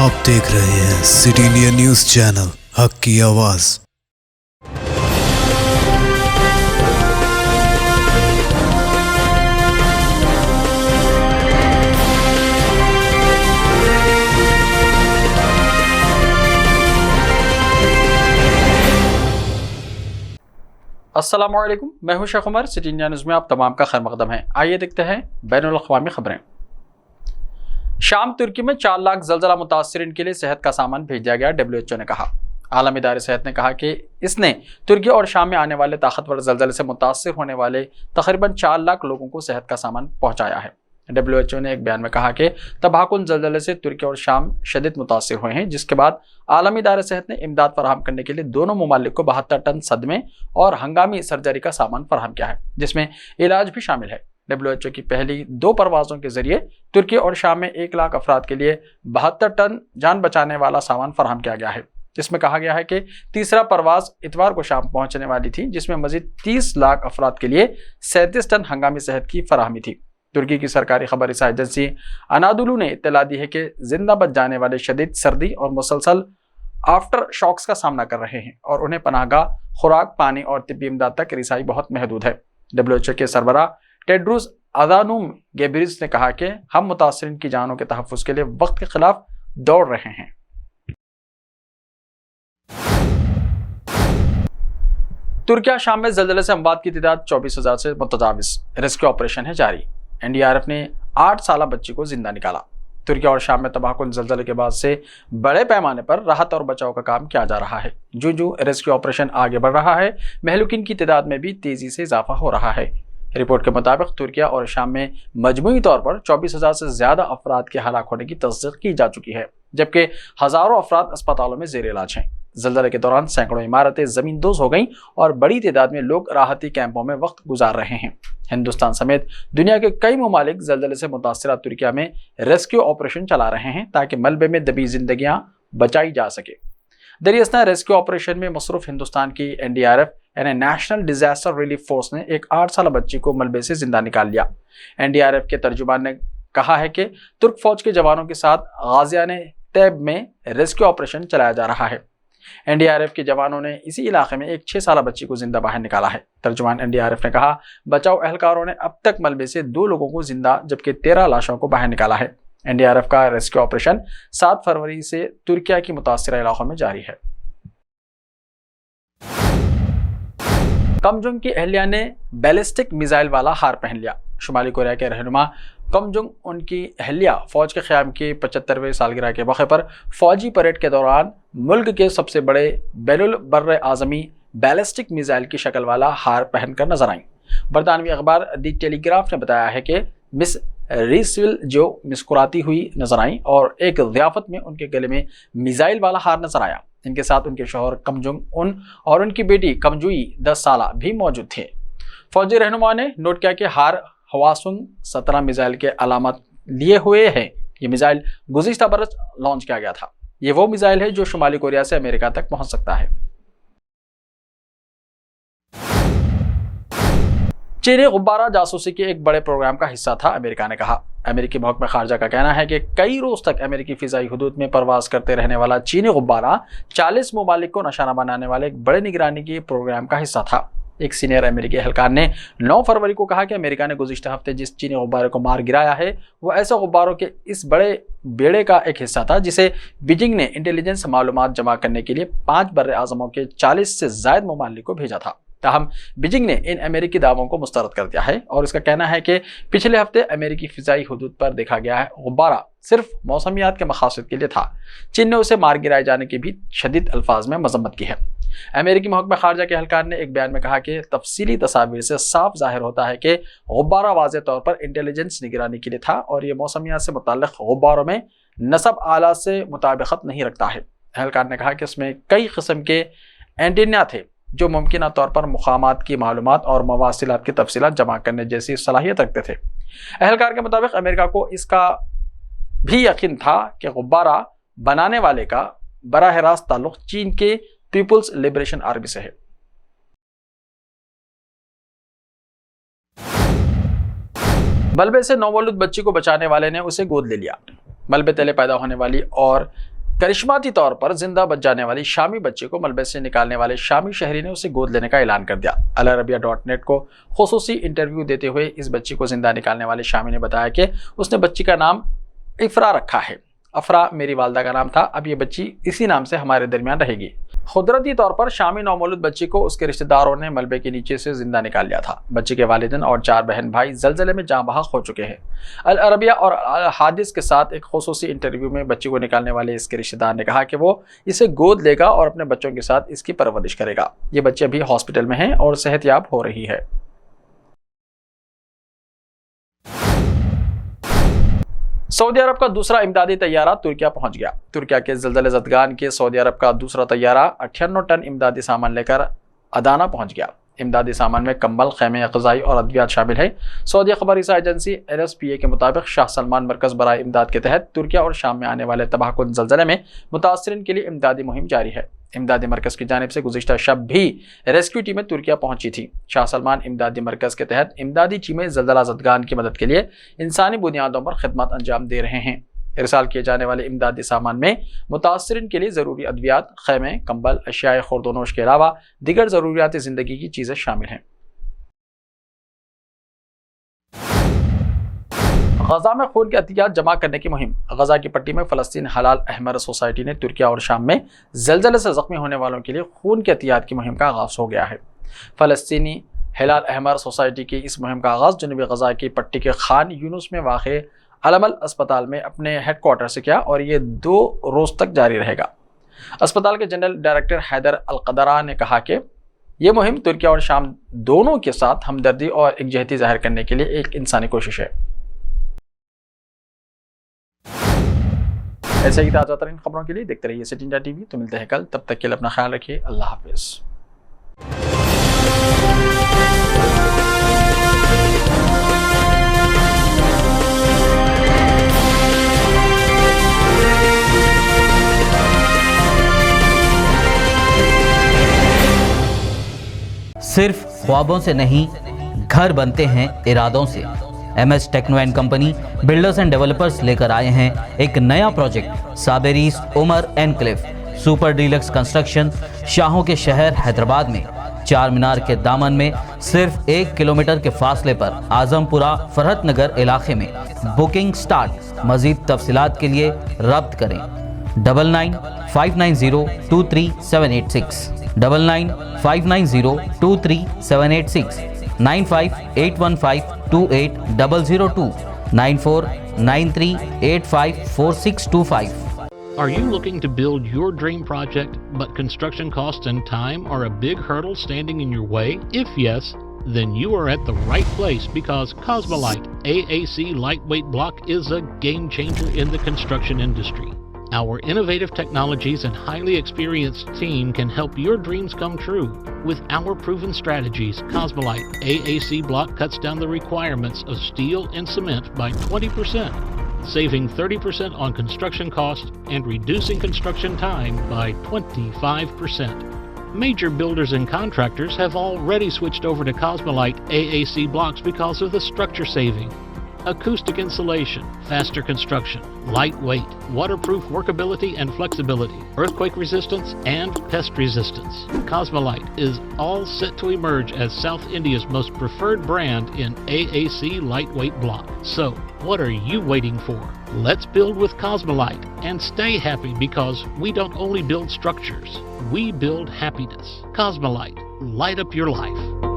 آپ دیکھ رہے ہیں سٹی انڈیا نیوز چینل، حق کی آواز۔ السلام علیکم، میں ہوں شیخ عمر۔ سٹی انڈیا نیوز میں آپ تمام کا خیر مقدم ہے۔ آئیے دیکھتے ہیں بین الاقوامی خبریں۔ شام ترکی میں 4 لاکھ زلزلہ متاثرین کے لیے صحت کا سامان بھیج دیا گیا، WHO نے کہا۔ عالمی ادارے صحت نے کہا کہ اس نے ترکی اور شام میں آنے والے طاقتور زلزلے سے متاثر ہونے والے تقریباً 4 لاکھ لوگوں کو صحت کا سامان پہنچایا ہے۔ WHO نے ایک بیان میں کہا کہ تباہ کن زلزلے سے ترکی اور شام شدید متاثر ہوئے ہیں، جس کے بعد عالمی ادارے صحت نے امداد فراہم کرنے کے لیے دونوں ممالک کو 72 ٹن صدمے اور ہنگامی سرجری کا سامان فراہم کیا ہے، جس میں علاج بھی شامل ہے۔ WHO کی پہلی 2 پروازوں کے ذریعے ترکی اور شام میں 1 لاکھ افراد کے لیے 72 ٹن جان بچانے والا سامان فراہم کیا گیا ہے۔ اس میں کہا گیا ہے کہ تیسرا پرواز اتوار کو شام پہنچنے والی تھی، جس میں مزید 30 لاکھ افراد کے لیے 37 ٹن ہنگامی صحت کی فراہمی تھی۔ ترکی کی سرکاری خبر رساں ایجنسی انادولو نے اطلاع دی ہے کہ زندہ بچ جانے والے شدید سردی اور مسلسل آفٹر شاکس کا سامنا کر رہے ہیں اور انہیں پناہ گاہ، خوراک، پانی اور طبی امداد تک رسائی بہت محدود ہے۔ WHO کے سربراہ ٹیڈروس ادھانوم گیبریسس نے کہا کہ ہم متاثرین کی جانوں کے تحفظ کے لیے وقت کے خلاف دوڑ رہے ہیں۔ ترکیہ شام میں زلزلے سے اموات کی تعداد 24,000 سے متجاوز، ریسکیو آپریشن ہے جاری۔ NDRF نے 8 سالہ بچی کو زندہ نکالا۔ ترکیہ اور شام میں تباہ کن زلزلے کے بعد سے بڑے پیمانے پر راحت اور بچاؤ کا کام کیا جا رہا ہے۔ جو ریسکیو آپریشن آگے بڑھ رہا ہے، مہلوکین کی تعداد میں بھی تیزی سے اضافہ ہو رہا ہے۔ رپورٹ کے مطابق ترکیہ اور شام میں مجموعی طور پر 24,000 سے زیادہ افراد کے ہلاک ہونے کی تصدیق کی جا چکی ہے، جبکہ ہزاروں افراد اسپتالوں میں زیر علاج ہیں۔ زلزلے کے دوران سینکڑوں عمارتیں زمین دوز ہو گئیں اور بڑی تعداد میں لوگ راحتی کیمپوں میں وقت گزار رہے ہیں۔ ہندوستان سمیت دنیا کے کئی ممالک زلزلے سے متاثرہ ترکیہ میں ریسکیو آپریشن چلا رہے ہیں تاکہ ملبے میں دبی زندگیاں بچائی جا سکے۔ دریاسنا ریسکیو آپریشن میں مصروف ہندوستان کی NDRF یعنی نیشنل ڈیزاسٹر ریلیف فورس نے ایک 8 سالہ بچی کو ملبے سے زندہ نکال لیا۔ NDRF کے ترجمان نے کہا ہے کہ ترک فوج کے جوانوں کے ساتھ غازیان تیب میں ریسکیو آپریشن چلایا جا رہا ہے۔ NDRF کے جوانوں نے اسی علاقے میں ایک 6 سالہ بچی کو زندہ باہر نکالا ہے۔ ترجمان NDRF نے کہا بچاؤ اہلکاروں نے اب تک ملبے سے 2 لوگوں کو زندہ جبکہ 13 لاشوں کو باہر نکالا ہے۔ NDRF کا ریسکیو آپریشن 7 فروری سے ترکیہ کی متاثرہ علاقوں میں جاری ہے۔ کم جونگ کی اہلیہ نے بیلسٹک میزائل والا ہار پہن لیا۔ شمالی کوریا کے رہنما کم جونگ ان کی اہلیہ فوج کے قیام کی 75ویں سالگرہ کے موقع پر فوجی پریڈ کے دوران ملک کے سب سے بڑے بین البراعظمی بیلسٹک میزائل کی شکل والا ہار پہن کر نظر آئیں۔ برطانوی اخبار دی ٹیلی گراف نے بتایا ہے کہ مس ریسول جو مسکراتی ہوئی نظر آئیں اور ایک ضیافت میں ان کے گلے میں میزائل والا ہار نظر آیا۔ ان کے ساتھ ان کے شوہر کم جونگ ان اور ان کی بیٹی کم جوئی 10 سالہ بھی موجود تھے۔ فوجی رہنما نے نوٹ کیا کہ ہار ہواسونگ 17 میزائل کے علامات لیے ہوئے ہیں۔ یہ میزائل گزشتہ برس لانچ کیا گیا تھا۔ یہ وہ میزائل ہے جو شمالی کوریا سے امریکہ تک پہنچ سکتا ہے۔ چینی غبارہ جاسوسی کے ایک بڑے پروگرام کا حصہ تھا، امریکہ نے کہا۔ امریکی محکمہ خارجہ کا کہنا ہے کہ کئی روز تک امریکی فضائی حدود میں پرواز کرتے رہنے والا چینی غبارہ 40 ممالک کو نشانہ بنانے والے ایک بڑے نگرانی کے پروگرام کا حصہ تھا۔ ایک سینئر امریکی اہلکار نے 9 فروری کو کہا کہ امریکہ نے گزشتہ ہفتے جس چینی غبارے کو مار گرایا ہے وہ ایسے غباروں کے اس بڑے بیڑے کا ایک حصہ تھا جسے بیجنگ نے انٹیلیجنس معلومات جمع کرنے کے لیے 5 براعظموں کے 40 سے زائد ممالک کو بھیجا تھا۔ تاہم بیجنگ نے ان امریکی دعووں کو مسترد کر دیا ہے اور اس کا کہنا ہے کہ پچھلے ہفتے امریکی فضائی حدود پر دیکھا گیا ہے غبارہ صرف موسمیات کے مقاصد کے لیے تھا۔ چین نے اسے مار گرائے جانے کی بھی شدید الفاظ میں مذمت کی ہے۔ امریکی محکمہ خارجہ کے اہلکار نے ایک بیان میں کہا کہ تفصیلی تصاویر سے صاف ظاہر ہوتا ہے کہ غبارہ واضح طور پر انٹیلیجنس نگرانی کے لیے تھا اور یہ موسمیات سے متعلق غباروں میں نصب آلات سے مطابقت نہیں رکھتا ہے۔ اہلکار نے کہا کہ اس میں کئی قسم کے اینٹینا تھے جو ممکنہ طور پر مقامات کی معلومات اور مواصلات کی تفصیلات جمع کرنے جیسی صلاحیت رکھتے تھے۔ اہلکار کے مطابق امریکہ کو اس کا بھی یقین تھا کہ غبارہ بنانے والے کا براہ راست تعلق چین کے پیپلز لبریشن آرمی سے ہے۔ ملبے سے نومولود بچی کو بچانے والے نے اسے گود لے لیا۔ ملبے تلے پیدا ہونے والی اور کرشماتی طور پر زندہ بچ جانے والی شامی بچے کو ملبے سے نکالنے والے شامی شہری نے اسے گود لینے کا اعلان کر دیا۔ العربیہ.net کو خصوصی انٹرویو دیتے ہوئے اس بچی کو زندہ نکالنے والے شامی نے بتایا کہ اس نے بچی کا نام افرا رکھا ہے۔ افرا میری والدہ کا نام تھا، اب یہ بچی اسی نام سے ہمارے درمیان رہے گی۔ قدرتی طور پر شامی نومولود بچی کو اس کے رشتہ داروں نے ملبے کے نیچے سے زندہ نکال لیا تھا۔ بچی کے والدین اور 4 بہن بھائی زلزلے میں جاں بحق ہو چکے ہیں۔ العربیہ اور الحادث کے ساتھ ایک خصوصی انٹرویو میں بچی کو نکالنے والے اس کے رشتہ دار نے کہا کہ وہ اسے گود لے گا اور اپنے بچوں کے ساتھ اس کی پرورش کرے گا۔ یہ بچی ابھی ہاسپٹل میں ہے اور صحت یاب ہو رہی ہے۔ سعودی عرب کا دوسرا امدادی طیارہ ترکیہ پہنچ گیا۔ ترکیہ کے زلزلے زدگان کے سعودی عرب کا دوسرا طیارہ 58 ٹن امدادی سامان لے کر ادانا پہنچ گیا۔ امدادی سامان میں کمبل، خیمے، غذائی اور ادویات شامل ہیں۔ سعودی خبر رساں ایجنسی LSPA کے مطابق شاہ سلمان مرکز برائے امداد کے تحت ترکیہ اور شام میں آنے والے تباہ کن زلزلے میں متاثرین کے لیے امدادی مہم جاری ہے۔ امدادی مرکز کی جانب سے گزشتہ شب بھی ریسکیو ٹیمیں ترکیہ پہنچی تھی۔ شاہ سلمان امدادی مرکز کے تحت امدادی ٹیمیں زلزلہ زدگان کی مدد کے لیے انسانی بنیادوں پر خدمات انجام دے رہے ہیں۔ ارسال کیے جانے والے امدادی سامان میں متاثرین کے لیے ضروری ادویات، خیمے، کمبل، اشیاء خورد و نوش کے علاوہ دیگر ضروریات زندگی کی چیزیں شامل ہیں۔ غزہ میں خون کے عطیات جمع کرنے کی مہم۔ غزہ کی پٹی میں فلسطین ہلال احمر سوسائٹی نے ترکیہ اور شام میں زلزلے سے زخمی ہونے والوں کے لیے خون کے عطیات کی مہم کا آغاز ہو گیا ہے۔ فلسطینی ہلال احمر سوسائٹی کی اس مہم کا آغاز جنوبی غزہ کی پٹی کے خان یونس میں واقع العمل اسپتال میں اپنے ہیڈ کوارٹر سے کیا اور یہ 2 روز تک جاری رہے گا۔ اسپتال کے جنرل ڈائریکٹر حیدر القدرہ نے کہا کہ یہ مہم ترکیہ اور شام دونوں کے ساتھ ہمدردی اور یکجہتی ظاہر کرنے کے لیے ایک انسانی کوشش ہے۔ ایسے ہی تازہ ترین خبروں کے لیے دیکھتے رہیے سٹی انڈیا ٹی وی۔ تو ملتے ہیں کل، تب تک کے لیے اپنا خیال رکھیے۔ اللہ حافظ۔ صرف خوابوں سے نہیں، گھر بنتے ہیں ارادوں سے۔ MS techno and company builders and developers لے کر آئے ہیں ایک نیا پروجیکٹ سابیریز Umar enclave super deluxe construction, شاہوں کے شہر حیدرآباد میں 4 مینار کے دامن میں صرف 1 کلومیٹر کے فاصلے پر اعظم پورہ فرحت نگر علاقے میں۔ Booking start. مزید تفصیلات کے لیے رابطہ کریں 9959023786 9959023786 9581528002 9493854625. Are you looking to build your dream project, but construction costs and time are a big hurdle standing in your way? If yes, then you are at the right place, because Cosmolite AAC lightweight block is a game changer in the construction industry. Our innovative technologies and highly experienced team can help your dreams come true. With our proven strategies, Cosmolite AAC block cuts down the requirements of steel and cement by 20%, saving 30% on construction costs and reducing construction time by 25%. Major builders and contractors have already switched over to Cosmolite AAC blocks because of the structure saving. Acoustic insulation, faster construction, lightweight, waterproof workability and flexibility, earthquake resistance and pest resistance. Cosmolite is all set to emerge as South India's most preferred brand in AAC lightweight block. So, what are you waiting for? Let's build with Cosmolite and stay happy, because we don't only build structures, we build happiness. Cosmolite, light up your life.